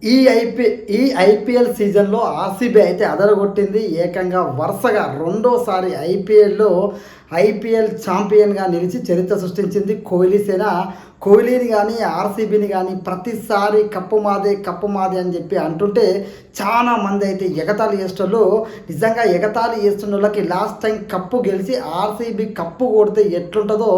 ఈ ఐపీ ఈ ఐపీఎల్ సీజన్‌లో ఆర్‌సీబీ అయితే అదరగొట్టింది. ఏకంగా వరుసగా రెండోసారి ఐపీఎల్ ఛాంపియన్‌గా నిలిచి చరిత్ర సృష్టించింది కోహ్లీ సేన. కోహ్లీని గానీ, ఆర్‌సీబీని గానీ ప్రతిసారి కప్పు మాదే, కప్పు మాదే అని చెప్పి అంటుంటే చాలా మందైతే ఎగతాళి చేసేటోళ్ళు. నిజంగా ఎగతాళి చేస్తున్నోళ్ళకి లాస్ట్ టైం కప్పు గెలిచి ఆర్‌సీబీ కప్పు కొడితే ఎట్లుంటదో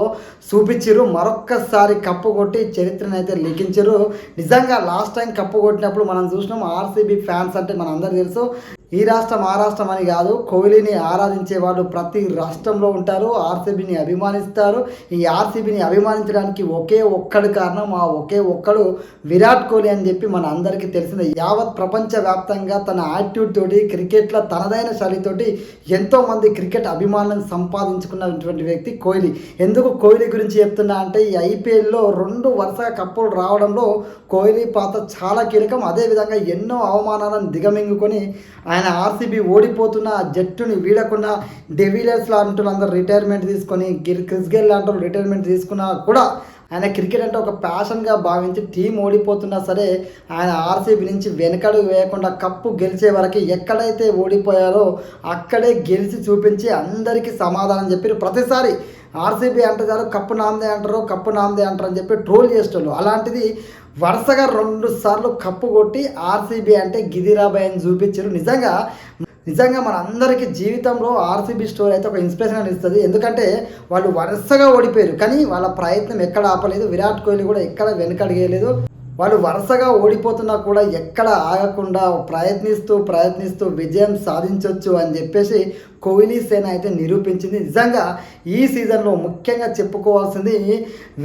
చూపిచ్చిర్రు. మరొక్కసారి కప్పు కొట్టి చరిత్రనైతే లిఖించిర్రు. నిజంగా లాస్ట్ టైం కప్పు కొట్టినప్పుడు మనం చూసినాం. ఆర్‌సీబీ ఫ్యాన్స్ అంటే మనందరికీ తెలుసు. ఈ రాష్ట్రం, ఆ రాష్ట్రం అని కాదు. కోహ్లీని ఆరాధించే వాళ్ళు ప్రతి రాష్ట్రంలో ఉంటారు. ఆర్‌సీబీని అభిమానిస్తారు. ఈ ఆర్‌సీబీని అభిమానించడానికి ఒకే ఒక్కడు కారణం, ఆ ఒకే ఒక్కడు విరాట్ కోహ్లీ అని చెప్పి మన అందరికీ తెలిసిందే. యావత్ ప్రపంచవ్యాప్తంగా తన యాటిట్యూడ్ తోటి, క్రికెట్లో తనదైన శైలితోటి ఎంతోమంది క్రికెట్ అభిమానులను సంపాదించుకున్నటువంటి వ్యక్తి కోహ్లీ. ఎందుకు కోహ్లీ గురించి చెప్తున్నా అంటే ఈ ఐపీఎల్లో 2 వరుసగా కప్పులు రావడంలో కోహ్లీ పాత్ర చాలా కీలకం. అదేవిధంగా ఎన్నో అవమానాలను దిగమింగుకొని ఆయన ఆర్‌సీబీ ఓడిపోతున్న జట్టుని వీడకుండా డెవిలియర్స్ లాంటి అందరూ రిటైర్మెంట్ తీసుకొని, క్రిస్ గేల్ లాంటి రిటైర్మెంట్ తీసుకున్నా కూడా ఆయన క్రికెట్ అంటే ఒక ప్యాషన్గా భావించి టీం ఓడిపోతున్నా సరే ఆయన ఆర్‌సీబీ నుంచి వెనకడుగు వేయకుండా కప్పు గెలిచే వరకు ఎక్కడైతే ఓడిపోయారో అక్కడే గెలిచి చూపించి అందరికీ సమాధానం చెప్పారు. ప్రతిసారి ఆర్‌సీబీ అంటే చాలు కప్పు నాందే అంటారు, కప్పు నాందే అంటారు అని చెప్పి ట్రోల్ చేసేటోళ్ళు. అలాంటిది వరుసగా 2 సార్లు కప్పు కొట్టి ఆర్‌సీబీ అంటే గిదిరాబాయ్ అని చూపించారు. నిజంగా మన అందరికీ జీవితంలో ఆర్‌సీబీ స్టోరీ అయితే ఒక ఇన్స్పిరేషన్ ఇస్తుంది. ఎందుకంటే వాళ్ళు వరుసగా ఓడిపోయారు, కానీ వాళ్ళ ప్రయత్నం ఎక్కడ ఆపలేదు. విరాట్ కోహ్లీ కూడా ఎక్కడ వెనకడిగేయలేదు. వాళ్ళు వరుసగా ఓడిపోతున్నా కూడా ఎక్కడ ఆగకుండా ప్రయత్నిస్తూ విజయం సాధించవచ్చు అని చెప్పేసి కోహ్లీ సేన అయితే నిరూపించింది. నిజంగా ఈ సీజన్లో ముఖ్యంగా చెప్పుకోవాల్సింది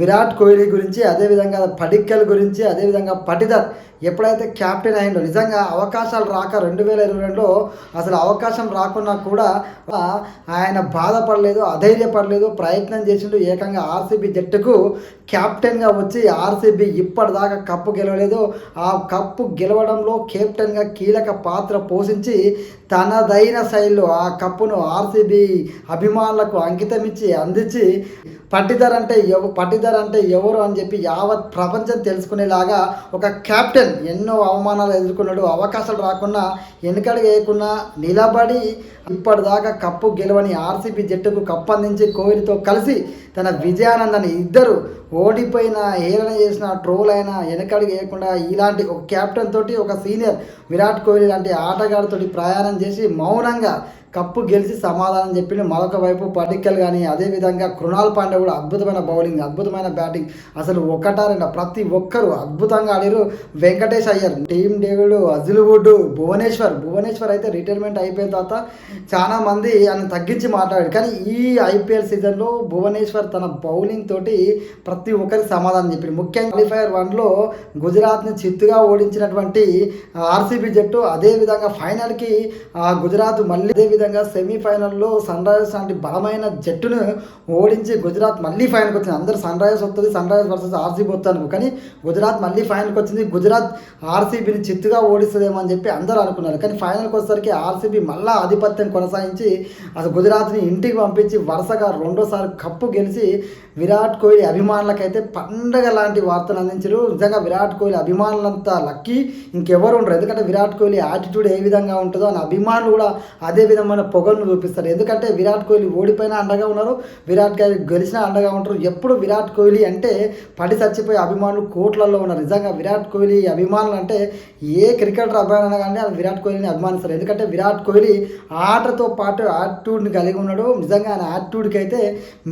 విరాట్ కోహ్లీ గురించి, అదేవిధంగా పడిక్కల్ గురించి, అదేవిధంగా పటిదార్ ఎప్పుడైతే క్యాప్టెన్ అయిందో. నిజంగా అవకాశాలు రాక 2022లో అసలు అవకాశం రాకున్నా కూడా ఆయన బాధపడలేదు, అధైర్యపడలేదు, ప్రయత్నం చేసిండు. ఏకంగా ఆర్‌సీబీ జట్టుకు క్యాప్టెన్గా వచ్చి ఆర్‌సీబీ ఇప్పటిదాకా కప్పు గెలవలేదు. ఆ కప్పు గెలవడంలో కెప్టెన్గా కీలక పాత్ర పోషించి తనదైన శైలిలో ఆ కప్పును ఆర్‌సీబీ అభిమానులకు అంకితం ఇచ్చి అందించి పట్టిదర్ అంటే ఎవరు అని చెప్పి యావత్ ప్రపంచం తెలుసుకునేలాగా ఒక కెప్టెన్ ఎన్నో అవమానాలు ఎదుర్కొన్నాడు. అవకాశాలు రాకుండా వెనుకడుగు వేయకుండా నిలబడి ఇప్పటిదాకా కప్పు గెలవని ఆర్‌సీబీ జట్టుకు కప్పు అందించి కోహ్లీతో కలిసి తన విజయానందాన్ని ఇద్దరు ఓడిపోయిన, హేళన చేసిన, ట్రోల్ అయినా వెనకడుగు వేయకుండా ఇలాంటి ఒక కెప్టెన్ తోటి, ఒక సీనియర్ విరాట్ కోహ్లీ లాంటి ఆటగాడితోటి ప్రయాణం చేసి మౌనంగా కప్పు గెలిచి సమాధానం చెప్పిండు. మరొక వైపు పడిక్కల్ కానీ, అదేవిధంగా కృణాల్ పాండే కూడా అద్భుతమైన బౌలింగ్, అద్భుతమైన బ్యాటింగ్, అసలు ఒకటారెండ ప్రతి ఒక్కరు అద్భుతంగా ఆడారు. Venkatesh Iyer, Tim David, Hazlewood, Bhuvneshwar అయితే రిటైర్మెంట్ అయిపోయిన తర్వాత చాలా మంది ఆయన తగ్గించి మాట్లాడాడు. కానీ ఈ ఐపీఎల్ సీజన్లో భువనేశ్వర్ తన బౌలింగ్ తోటి ప్రతి ఒక్కరికి సమాధానం చెప్పిండు. ముఖ్యంగా క్వాలిఫైయర్ 1లో గుజరాత్ని చిత్తుగా ఓడించినటువంటి ఆర్‌సీబీ జట్టు, అదేవిధంగా ఫైనల్కి గుజరాత్ మళ్ళీ అదేవిధంగా సెమీఫైనల్లో సన్ రైజర్స్ లాంటి బలమైన జట్టును ఓడించి గుజరాత్ మళ్ళీ ఫైనల్కి వచ్చింది. అందరూ సన్ రైజర్స్ వస్తుంది, సన్ రైజర్స్ వర్సెస్ ఆర్‌సీబీ వస్తాను, కానీ గుజరాత్ మళ్ళీ ఫైనల్కి వచ్చింది. గుజరాత్ ఆర్‌సీబీని చిత్తుగా ఓడిస్తుందేమో అని చెప్పి అందరూ అనుకున్నారు. కానీ ఫైనల్కి వచ్చేసరికి ఆర్‌సీబీ మళ్ళీ ఆధిపత్యం కొనసాగించి అసలు గుజరాత్ని ఇంటికి పంపించి వరుసగా రెండోసారి కప్పు గెలిచి విరాట్ కోహ్లీ అభిమానులకైతే పండగ లాంటి వార్తలు అందించారు. నిజంగా విరాట్ కోహ్లీ అభిమానులంతా లక్కీ ఇంకెవరు ఉండరు. ఎందుకంటే విరాట్ కోహ్లీ యాటిట్యూడ్ ఏ విధంగా ఉంటుందో అని అభిమానులు కూడా అదే విధమైన పొగరును చూపిస్తారు. ఎందుకంటే విరాట్ కోహ్లీ ఓడిపోయినా అండగా ఉన్నారు, విరాట్ కోహ్లీ గెలిచినా అండగా ఉంటారు. ఎప్పుడు విరాట్ కోహ్లీ అంటే పడి చచ్చిపోయే అభిమానులు కోట్లలో ఉన్నారు. నిజంగా విరాట్ కోహ్లీ అభిమానులు అంటే ఏ క్రికెటర్ అభిమానులు కానీ అది విరాట్ కోహ్లీని అభిమానిస్తారు. ఎందుకంటే విరాట్ కోహ్లీ ఆటతో పాటు యాటిట్యూడ్ని కలిగి ఉన్నాడు. నిజంగా ఆయన యాటిట్యూడ్కి అయితే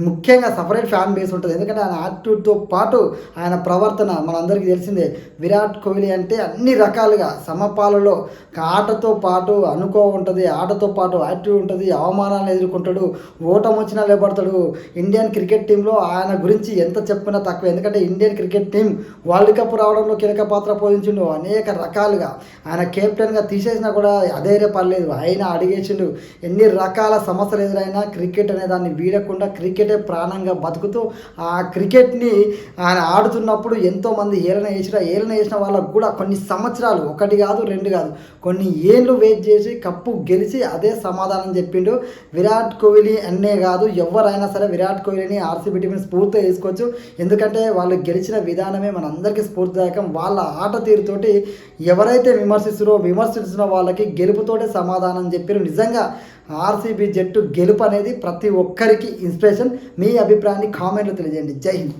ముఖ్యంగా సపరేట్ ఫ్యాన్ బేస్ ఉంటుంది. ఎందుకంటే ఆయన యాటిట్యూడ్తో పాటు ఆయన ప్రవర్తన మనందరికీ తెలిసిందే. విరాట్ కోహ్లీ అంటే అన్ని రకాలుగా సమపాలలో ఆటతో పాటు అనుకో ఉంటుంది, ఆటతో పాటు యాటిట్యూడ్ ఉంటుంది, అవమానాలను ఎదుర్కొంటాడు, ఓటమి వచ్చినా లేపడతాడు. ఇండియన్ క్రికెట్ టీంలో ఆయన గురించి ఎంత చెప్పినా తక్కువ. ఎందుకంటే Indian cricket team world cup రావడంలో కీలక పాత్ర పోషించిండు. అనేక రకాలుగా ఆయన కెప్టెన్గా తీసేసినా కూడా అధైర్యపడలేదు, ఆయన అడిగేసిండు. ఎన్ని రకాల సమస్యలు ఎదురైనా క్రికెట్ అనే దాన్ని వీడకుండా క్రికెటే ప్రాణంగా బతుకుతూ ఆ క్రికెట్ని ఆయన ఆడుతున్నప్పుడు ఎంతోమంది ఏలన చేసిన వాళ్ళకు కూడా కొన్ని సంవత్సరాలు, 1 కాదు 2 కాదు, కొన్ని ఏళ్ళు వెయిట్ చేసి కప్పు గెలిచి అదే సమాధానం చెప్పిండు. విరాట్ కోహ్లీ అన్నే కాదు, ఎవరైనా సరే విరాట్ కోహ్లీని ఆర్సీబీ టీంని స్ఫూర్తిగా తీసుకోవచ్చు. ఎందుకంటే వాళ్ళు గెలిచిన విధానమే మనందరికీ స్ఫూర్తిదాయకం. వాళ్ళ ఆట తీరుతోటి ఎవరైతే విమర్శిస్తున్న వాళ్ళకి గెలుపుతోటే సమాధానం చెప్పారు. నిజంగా ఆర్సీబీ జట్టు గెలుపు అనేది ప్రతి ఒక్కరికి ఇన్స్పిరేషన్. మీ అభిప్రాయాన్ని కామెంట్లో తెలియజేయండి. జై హింద్.